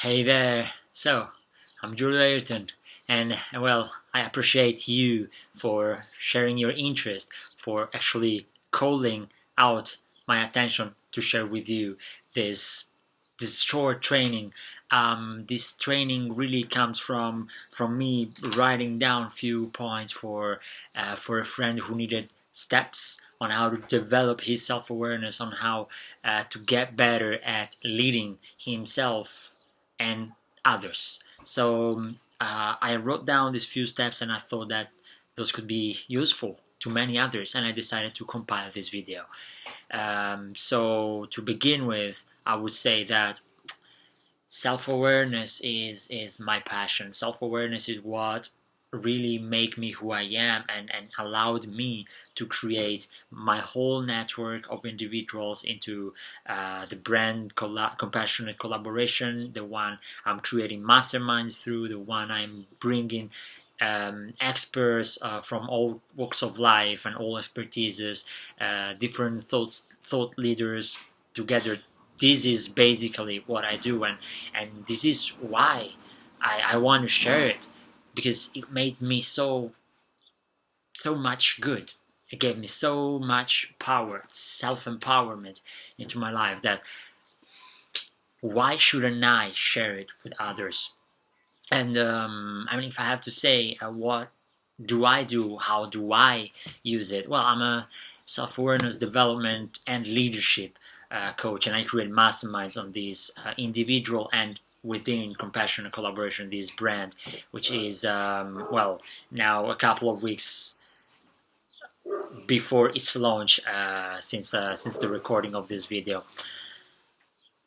Hey there. I'm Julie Ayrton, and I appreciate you for sharing your interest, for actually calling out my attention to share with you this this short training. This training really comes from me writing down few points for a friend who needed steps on how to develop his self-awareness, on how to get better at leading himself and others. I wrote down these few steps and I thought that those could be useful to many others, and I decided to compile this video. So to begin with, I would say that self-awareness is my passion. Self-awareness is what really make me who I am, and allowed me to create my whole network of individuals into the brand compassionate collaboration, the one I'm creating masterminds through, the one I'm bringing experts from all walks of life and all expertises, different thought leaders together. This is basically what I do, and this is why I want to share it, because it made me so much good. It gave me so much power, self-empowerment into my life, that why shouldn't I share it with others? And if I have to say, what do I do? How do I use it? Well, I'm a self-awareness development and leadership coach, and I create masterminds on this individual and within compassionate collaboration, this brand, which is now a couple of weeks before its launch, since the recording of this video.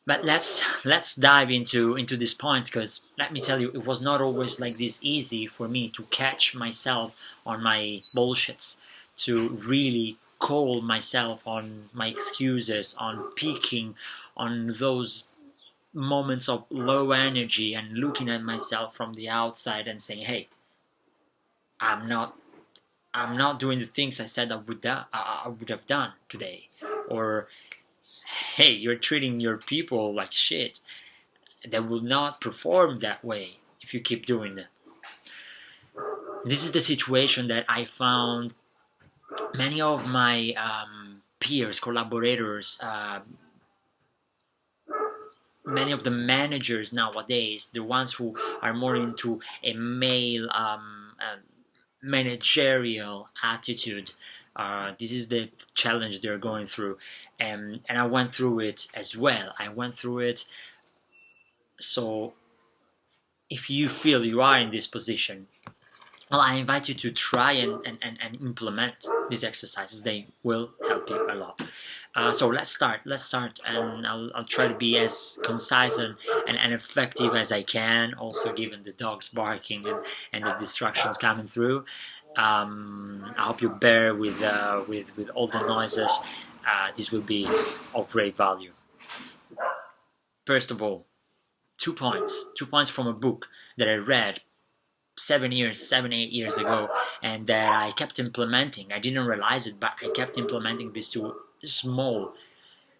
But let's dive into these points, because let me tell you, it was not always like this easy for me to catch myself on my bullshits, to really call myself on my excuses, on peaking, on those moments of low energy, and looking at myself from the outside and saying, "Hey, I'm not doing the things I said I would have done today," or "Hey, you're treating your people like shit. They will not perform that way if you keep doing it." This is the situation that I found many of my peers, collaborators, many of the managers nowadays, the ones who are more into a male managerial attitude. This is the challenge they're going through, and I went through it as well. I went through it. So if you feel you are in this position, well, I invite you to try and implement these exercises. They will help you a lot. So let's start, and I'll try to be as concise and effective as I can, also given the dogs barking and the distractions coming through. I hope you bear with all the noises. This will be of great value. First of all, 2 points from a book that I read 8 years ago, and that I kept implementing. I didn't realize it, but I kept implementing these two small,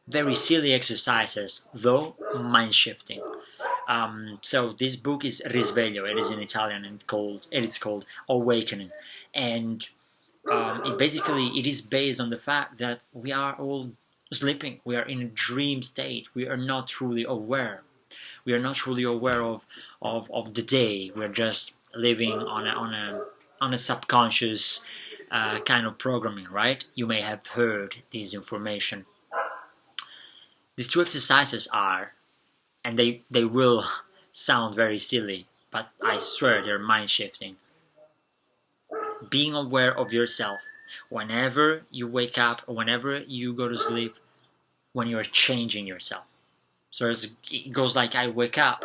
very silly exercises, though mind shifting. So this book is Risveglio. It is in Italian, and it is called Awakening, and it is based on the fact that we are all sleeping. We are in a dream state. We are not truly aware. We are not truly aware of the day. We are just living on a subconscious kind of programming, right? You may have heard this information. These two exercises are, and they will sound very silly, but I swear they're mind shifting. Being aware of yourself whenever you wake up, or whenever you go to sleep, when you are changing yourself. So it goes like, I wake up,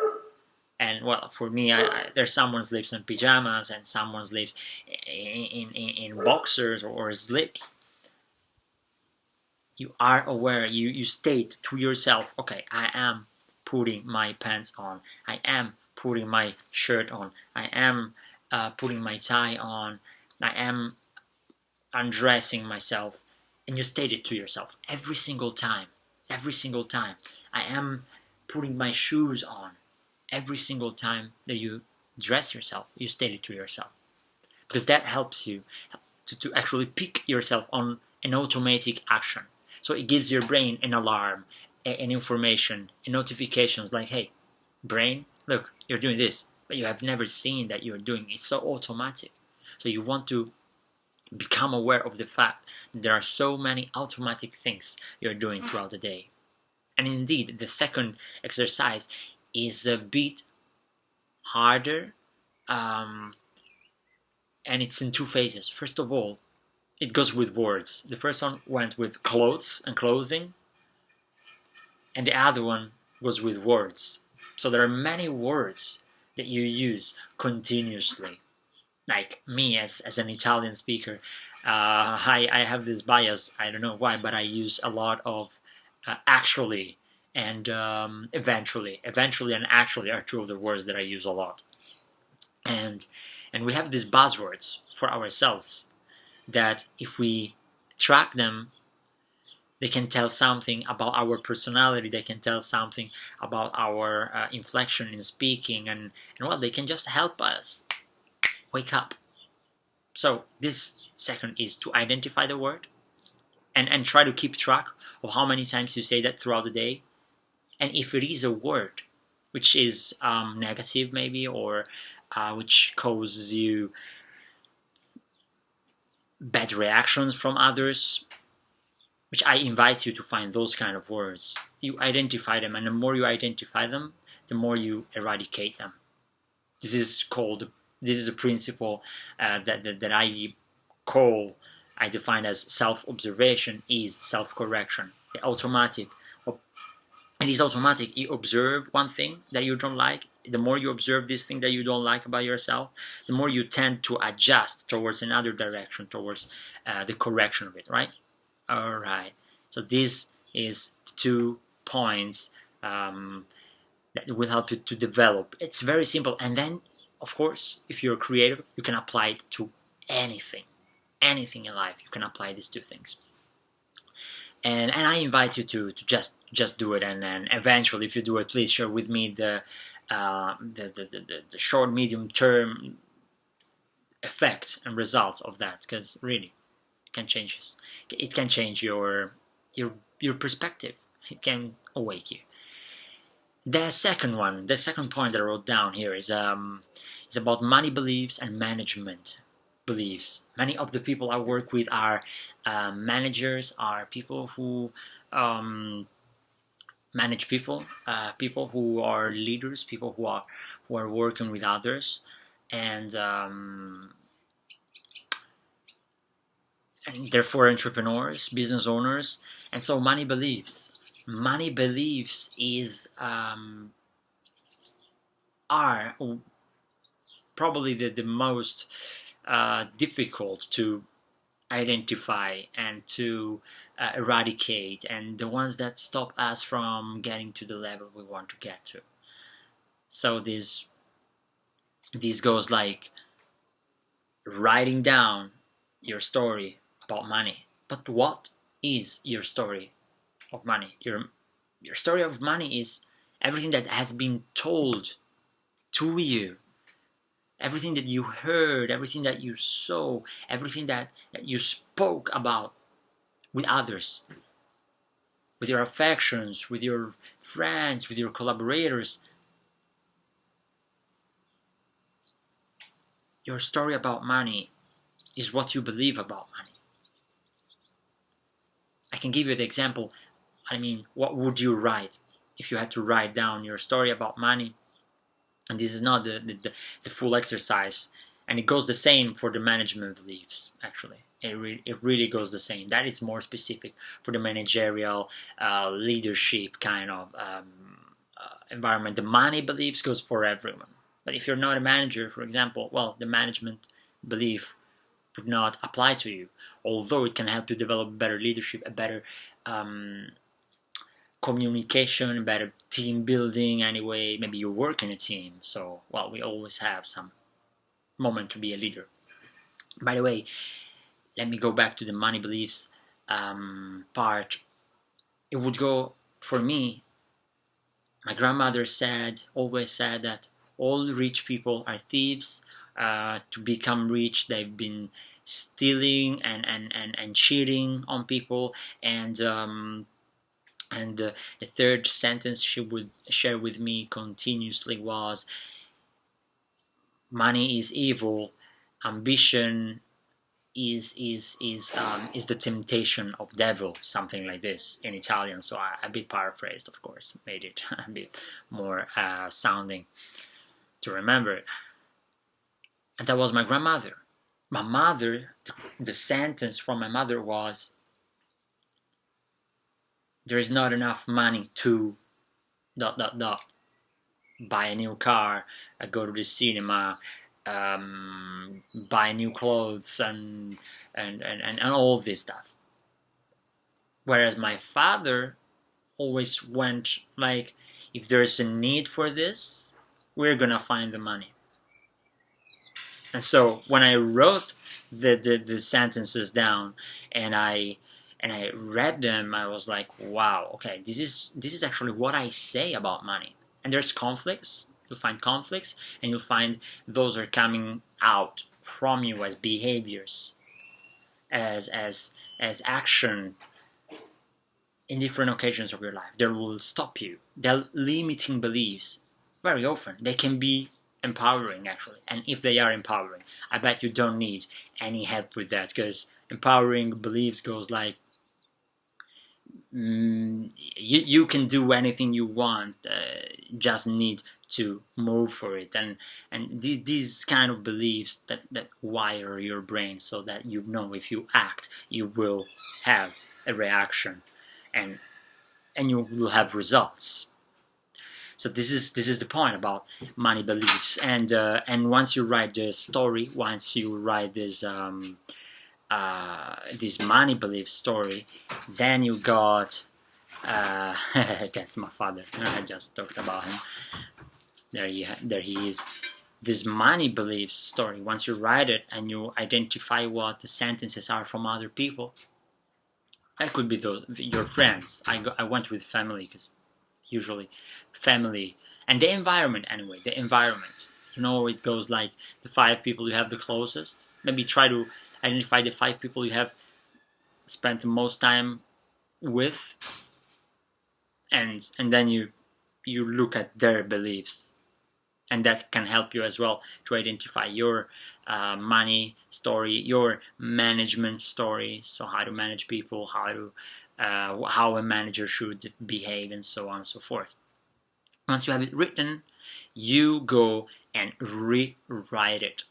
and well, for me, there's someone sleeps in pajamas, and someone sleeps in boxers or slips. You are aware. You state to yourself, okay, I am putting my pants on. I am putting my shirt on. I am putting my tie on. I am undressing myself. And you state it to yourself every single time. Every single time. I am putting my shoes on. every single time that you dress yourself, you state it to yourself, because that helps you to actually pick yourself on an automatic action. So it gives your brain an alarm, an information, a notifications like, hey, brain, look, you're doing this, but you have never seen that you're doing it. It's so automatic. So you want to become aware of the fact that there are so many automatic things you're doing throughout the day. And indeed, the second exercise is a bit harder, and it's in two phases. First of all, it goes with words. The first one went with clothes and clothing, and the other one goes with words. So there are many words that you use continuously. Like me, as an Italian speaker, I have this bias. I don't know why, but I use a lot of actually and eventually. Eventually and actually are two of the words that I use a lot. And we have these buzzwords for ourselves that if we track them, they can tell something about our personality. They can tell something about our inflection in speaking, and well, they can just help us wake up. So this second is to identify the word and try to keep track of how many times you say that throughout the day. And if it is a word which is negative maybe, or which causes you bad reactions from others, which I invite you to find those kind of words. You identify them, and the more you identify them, the more you eradicate them. This is a principle that I define as self-observation is self-correction. The automatic, it is automatic. You observe one thing that you don't like. The more you observe this thing that you don't like about yourself, the more you tend to adjust towards another direction, towards the correction of it, right? All right. So this is 2 points that will help you to develop. It's very simple. And then, of course, if you're creative, you can apply it to anything in life. You can apply these 2 things. And I invite you to just do it, and then eventually, if you do it, please share with me the short, medium term effects and results of that, because really it can change your perspective. It can awake you. The second point that I wrote down here is about money beliefs and management beliefs. Many of the people I work with are managers, are people who manage people, people who are leaders, people who are working with others, and therefore entrepreneurs, business owners. And so money beliefs is are probably the most difficult to identify and to eradicate, and the ones that stop us from getting to the level we want to get to. So this goes like writing down your story about money. But what is your story of money? Your story of money is everything that has been told to you, everything that you heard, everything that you saw, everything that you spoke about with others, with your affections, with your friends, with your collaborators. Your story about money is what you believe about money. I can give you the example. I mean, what would you write if you had to write down your story about money? And this is not the full exercise, and it goes the same for the management beliefs. Actually, it really goes the same. That is more specific for the managerial leadership kind of environment. The money beliefs goes for everyone. But if you're not a manager, for example, well, the management belief would not apply to you, although it can help you develop better leadership, a better communication, better team building. Anyway, maybe you work in a team, so well, we always have some moment to be a leader. By the way, let me go back to the money beliefs part. It would go, for me, My grandmother always said that all rich people are thieves. To become rich, they've been stealing and cheating on people. And the third sentence she would share with me continuously was, money is evil, ambition is the temptation of devil, something like this in Italian. So I a bit paraphrased, of course, made it a bit more sounding to remember it. And that was my grandmother. My mother, the sentence from my mother was, there is not enough money to ... buy a new car, go to the cinema, buy new clothes, and all this stuff. Whereas my father always went like, if there's a need for this, we're gonna find the money. And so when I wrote the sentences down and I read them, I was like, wow, okay, this is actually what I say about money. And there's conflicts. You'll find conflicts, and you'll find those are coming out from you as behaviors, as action in different occasions of your life. They will stop you. They're limiting beliefs. Very often, they can be empowering, actually. And if they are empowering, I bet you don't need any help with that, because empowering beliefs goes like, you can do anything you want, just need to move for it. And these kind of beliefs that wire your brain so that you know if you act, you will have a reaction, and you will have results. So this is the point about money beliefs. And once you write the story, once you write this money belief story, then you got that's my father. I just talked about him. There he is. This money belief story. Once you write it and you identify what the sentences are from other people, that could be your friends. I went with family, because usually family and the environment, anyway. The environment. It goes like the 5 people you have the closest. Maybe try to identify the 5 people you have spent the most time with, and then you look at their beliefs, and that can help you as well to identify your money story, your management story. So how to manage people, how a manager should behave, and so on and so forth. Once you have it written, you go and rewrite it.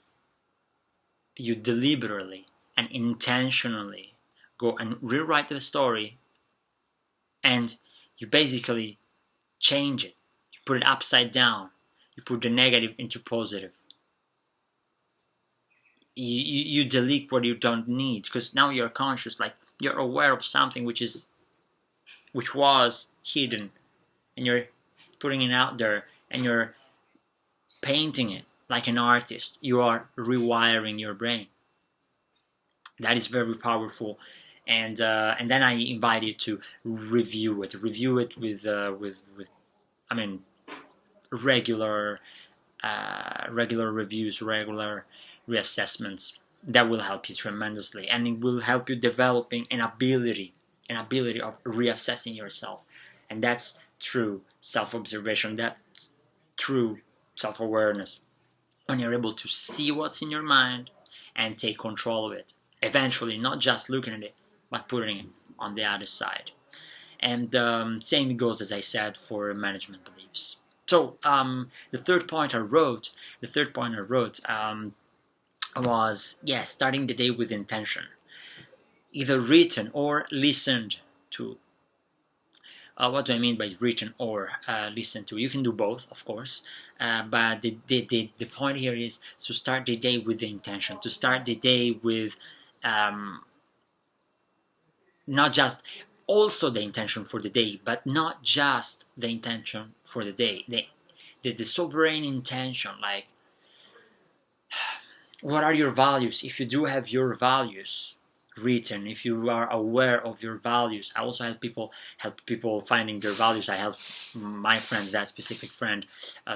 You deliberately and intentionally go and rewrite the story, and you basically change it. You put it upside down. You put the negative into positive. You delete what you don't need, because now you're conscious, like you're aware of something which was hidden, and you're putting it out there, and you're painting it like an artist. You are rewiring your brain. That is very powerful. And then I invite you to review it with regular reviews, regular reassessments. That will help you tremendously, and it will help you developing an ability of reassessing yourself. And that's true self-observation. That's true self-awareness, when you're able to see what's in your mind and take control of it. Eventually, not just looking at it, but putting it on the other side. And same goes, as I said, for management beliefs. So the third point I wrote was, starting the day with intention, either written or listened to. What do I mean by written or listened to? You can do both, of course, but the point here is to start the day with the intention, to start the day with not just also the intention for the day, but not just the intention for the day, the sovereign intention, like, what are your values? If you do have your values, written, if you are aware of your values. I also help people finding their values. I help my friend, that specific friend,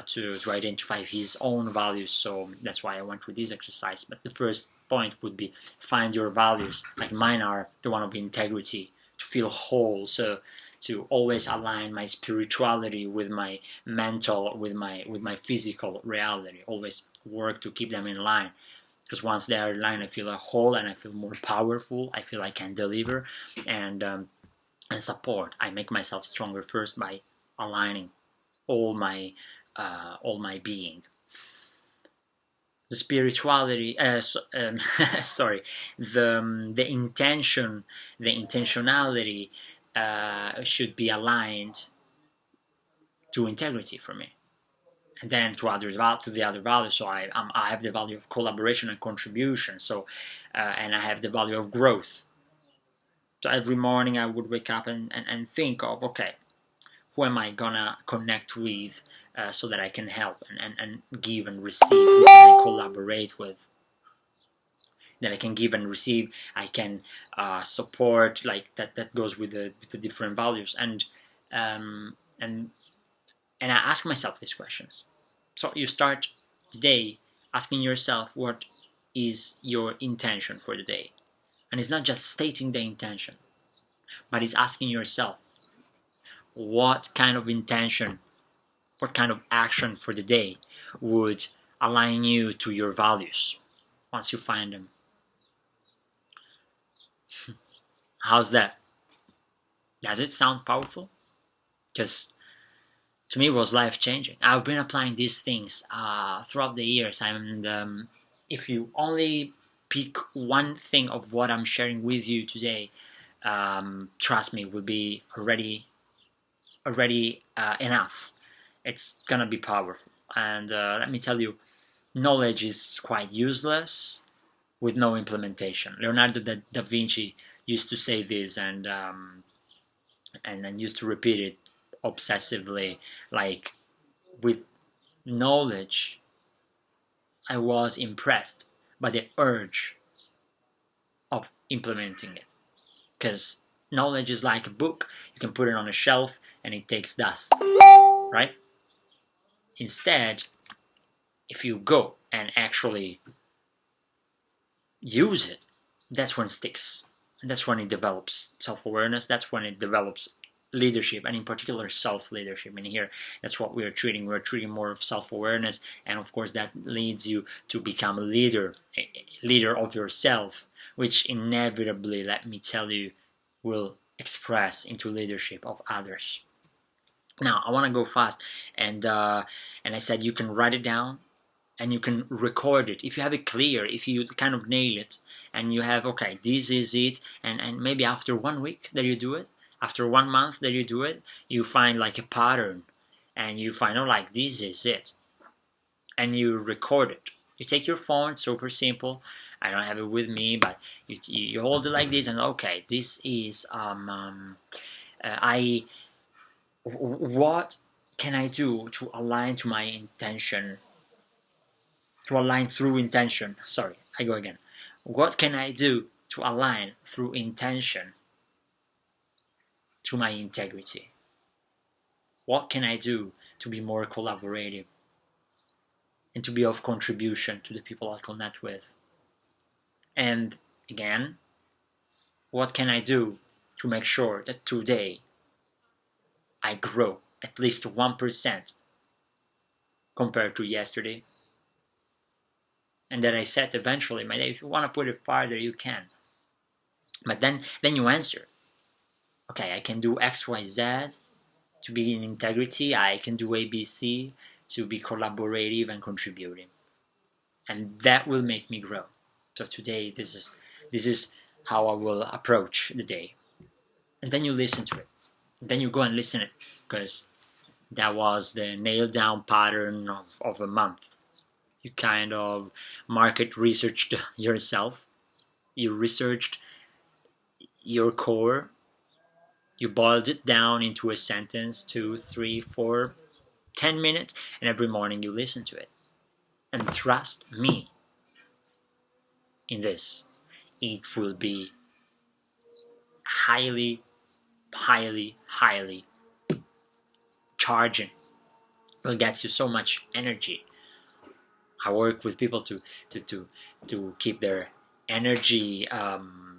to identify his own values. So that's why I went through this exercise. But the first point would be find your values. Like mine are the one of integrity, to feel whole. So to always align my spirituality with my mental, with my physical reality. Always work to keep them in line, because once they are in line, I feel a whole and I feel more powerful. I feel I can deliver and support. I make myself stronger first by aligning all my being. The spirituality, sorry, the intention, the intentionality should be aligned to integrity for me, and then to the other values. So I have the value of collaboration and contribution. So and I have the value of growth. So every morning I would wake up and think of, okay, who am I gonna connect with, so that I can help and give and receive, who can I collaborate with, that I can give and receive, I can support, like that goes with the different values. Um, and and I ask myself these questions. So you start the day asking yourself, what is your intention for the day? And it's not just stating the intention, but it's asking yourself, what kind of intention, what kind of action for the day would align you to your values once you find them. How's that? Does it sound powerful? Because to me it was life changing. I've been applying these things throughout the years. If you only pick one thing of what I'm sharing with you today, trust me, will be already enough. It's gonna be powerful. And let me tell you, knowledge is quite useless with no implementation. Leonardo da Vinci used to say this, and then used to repeat it obsessively. Like, with knowledge, I was impressed by the urge of implementing it. Because knowledge is like a book, you can put it on a shelf and it takes dust, right? Instead, if you go and actually use it, that's when it sticks. And that's when it develops self-awareness. That's when it develops leadership, and in particular self-leadership. And here, that's what we're treating. We're treating more of self-awareness, and of course that leads you to become a leader of yourself, which inevitably, let me tell you, will express into leadership of others. Now, I want to go fast, and I said you can write it down, and you can record it. If you have it clear, if you kind of nail it, and you have, okay, this is it, and maybe after 1 week that you do it, after 1 month that you do it, you find like a pattern, and you find, oh, like, this is it, and you record it. You take your phone, super simple. I don't have it with me, but you hold it like this, and okay, this is what can I do to align to my intention, to align through intention. Sorry, I go again. What can I do to align through intention to my integrity? What can I do to be more collaborative and to be of contribution to the people I connect with? And again, what can I do to make sure that today I grow at least 1% compared to yesterday? And that I set eventually my day. If you want to put it farther, you can. But then you answer, okay, I can do X, Y, Z to be in integrity. I can do A, B, C to be collaborative and contributing. And that will make me grow. So today, this is how I will approach the day. And then you listen to it. And then you go and listen it, because that was the nailed down pattern of a month. You kind of market researched yourself. You researched your core. You boiled it down into a sentence, 2, 3, 4, 10 minutes, and every morning you listen to it. And trust me in this. It will be highly, highly, highly charging. Will get you so much energy. I work with people to to to keep their energy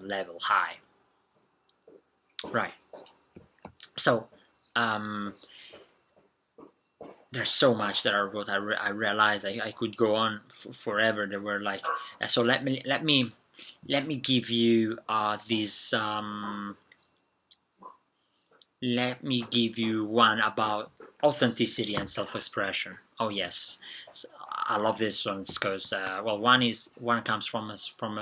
level high. Right. So there's so much that I wrote. I realized I could go on forever. There were like so. Let me give you this. Let me give you one about authenticity and self-expression. Oh yes, so I love this one because well, one comes from a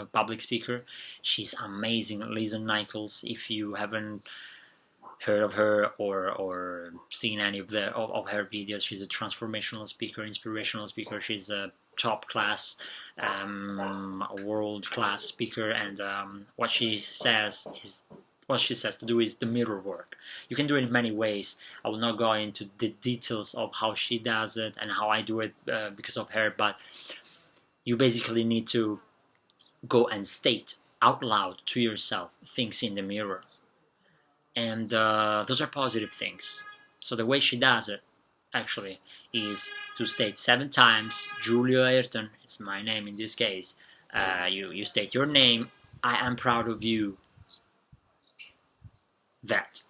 public speaker. She's amazing, Lisa Nichols. If you haven't heard of her or seen any of her videos, she's a transformational speaker, inspirational speaker. She's a top class, world class speaker, and what she says to do is the mirror work. You can do it in many ways. I will not go into the details of how she does it and how I do it because of her, but you basically need to go and state out loud to yourself things in the mirror. And those are positive things. So the way she does it, actually, is to state 7 times, Giulio Ayrton, it's my name in this case, you state your name, I am proud of you, that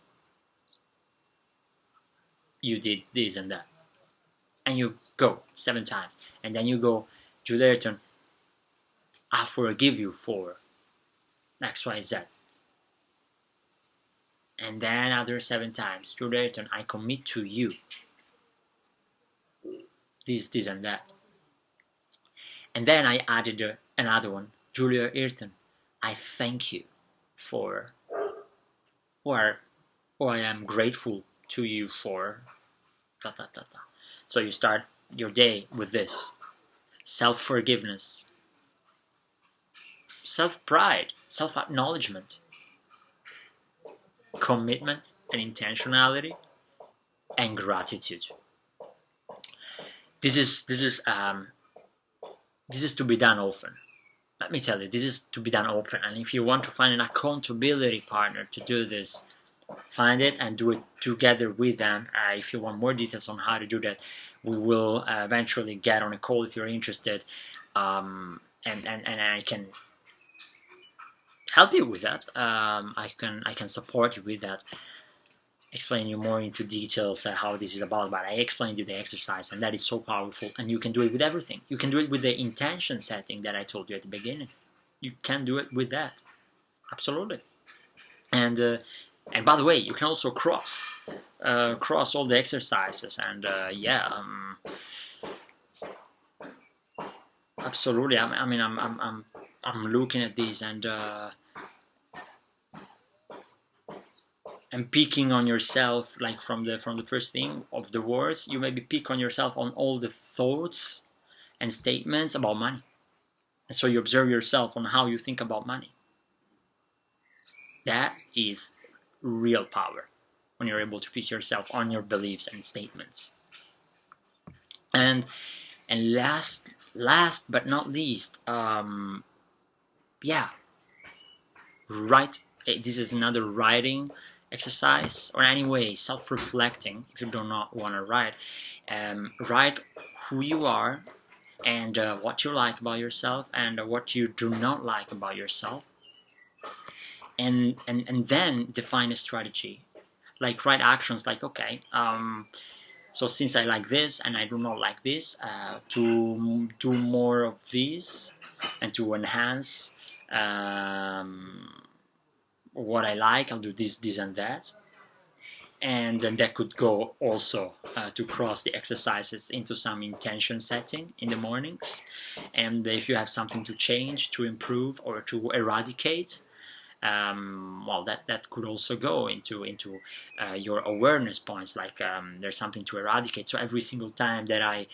you did this and that. And you go 7 times. And then you go, Giulio Ayrton, I forgive you for X, Y, Z. And then other 7 times, Giulio Ayrton, I commit to you this and that. And then I added another one, Giulio Ayrton, I thank you for, or I am grateful to you for, da da da da. So you start your day with this. Self-forgiveness, self-pride, self-acknowledgement, commitment and intentionality, and gratitude. This is to be done often. Let me tell you, this is to be done often. And if you want to find an accountability partner to do this, find it and do it together with them. If you want more details on how to do that, we will eventually get on a call if you're interested, and I can help you with that. I can support you with that. Explain you more into details how this is about, but I explained you the exercise, and that is so powerful. And you can do it with everything. You can do it with the intention setting that I told you at the beginning. You can do it with that, absolutely. And by the way, you can also cross all the exercises, and absolutely. I'm looking at these and picking on yourself, like from the first thing of the words, you maybe pick on yourself on all the thoughts and statements about money. And so you observe yourself on how you think about money. That is real power when you're able to pick yourself on your beliefs and statements. And last but not least, write. This is another writing exercise, or anyway, self-reflecting. If you do not want to write, write who you are and what you like about yourself and what you do not like about yourself, and then define a strategy, like write actions like, okay, so since I like this and I do not like this, to do more of this and to enhance what I like, I'll do this and that. And then that could go also to cross the exercises into some intention setting in the mornings. And if you have something to change, to improve, or to eradicate, well, that could also go into your awareness points, like there's something to eradicate. So every single time that I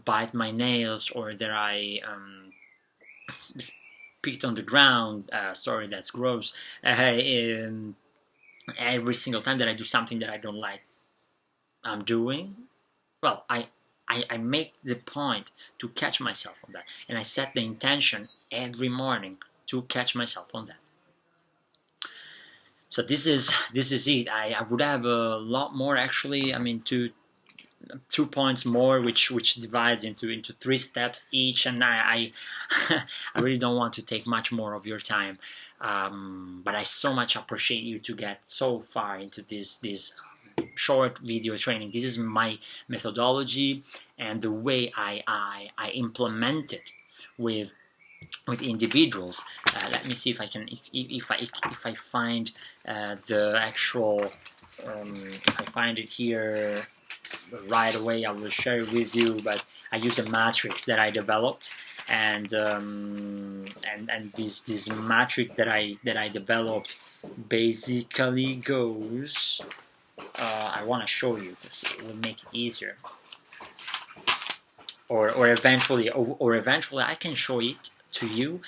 bite my nails, or that I spit on the ground, sorry, that's gross, every single time that I do something that I don't like I'm doing, well, I make the point to catch myself on that, and I set the intention every morning to catch myself on that. So this is it. I would have a lot more actually. I mean, two points more, which divides into 3 steps each, and I I really don't want to take much more of your time, but I so much appreciate you to get so far into this short video training. This is my methodology and the way I implement it with individuals. Let me see if I can if I find the actual if I find it here right away, I will share it with you. But I use a matrix that I developed, and this matrix that I developed basically goes. I want to show you this. It will make it easier. Or eventually I can show it to you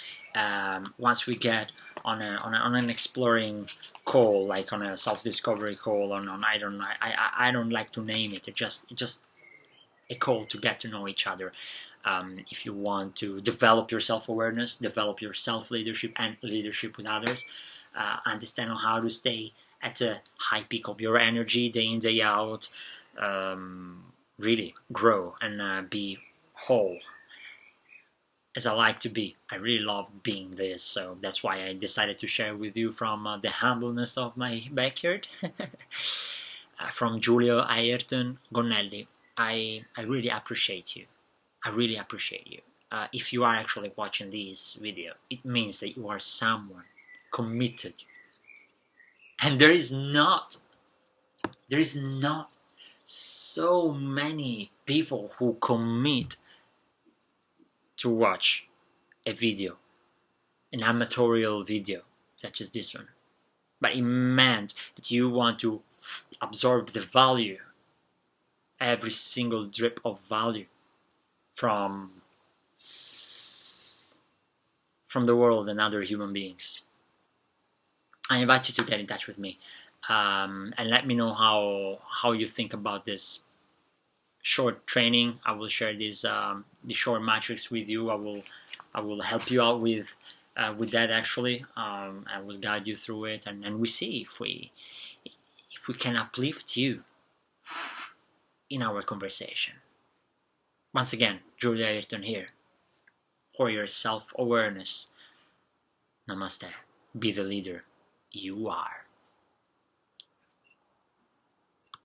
once we get on an exploring call, like on a self-discovery call, on I don't like to name it. It's just a call to get to know each other. If you want to develop your self-awareness, develop your self-leadership and leadership with others, understand how to stay at a high peak of your energy day in, day out, really grow and be whole as I like to be. I really love being this, so that's why I decided to share with you from the humbleness of my backyard. From Giulio Ayrton Gonelli. I really appreciate you. I really appreciate you. If you are actually watching this video, it means that you are someone committed. And there is not so many people who commit to watch a video, an amatorial video such as this one. But it meant that you want to absorb the value, every single drip of value from the world and other human beings. I invite you to get in touch with me and let me know how you think about this short training. I will share this the short matrix with you. I will help you out with that actually. I will guide you through it, and we see if we can uplift you in our conversation. Once again, Julia Ayrton here for your self-awareness. Namaste. Be the leader you are.